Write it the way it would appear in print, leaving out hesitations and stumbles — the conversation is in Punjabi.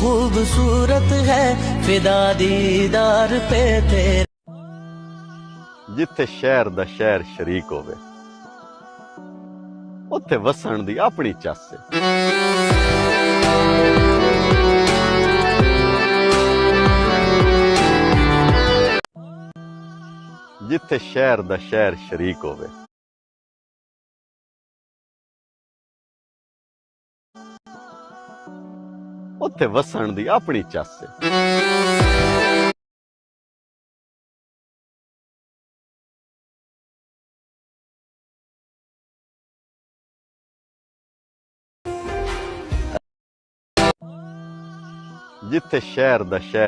खूबसूरत है फिदा दीदार पे तेरे। ਜਿੱਥੇ ਸ਼ਹਿਰ ਦਾ ਸ਼ਹਿਰ ਸ਼ਰੀਕ ਹੋਵੇ ਉੱਥੇ ਵਸਣ ਦੀ ਆਪਣੀ ਚੱਸ ਏ। ਜਿੱਥੇ ਸ਼ਹਿਰ ਦਾ ਸ਼ਹਿਰ ਸ਼ਰੀਕ ਹੋਵੇ ਉੱਥੇ ਵਸਣ ਦੀ ਆਪਣੀ ਚੱਸ ਏ। ਜਿੱਥੇ ਸ਼ਹਿਰ ਦਾ ਸ਼ਹਿਰ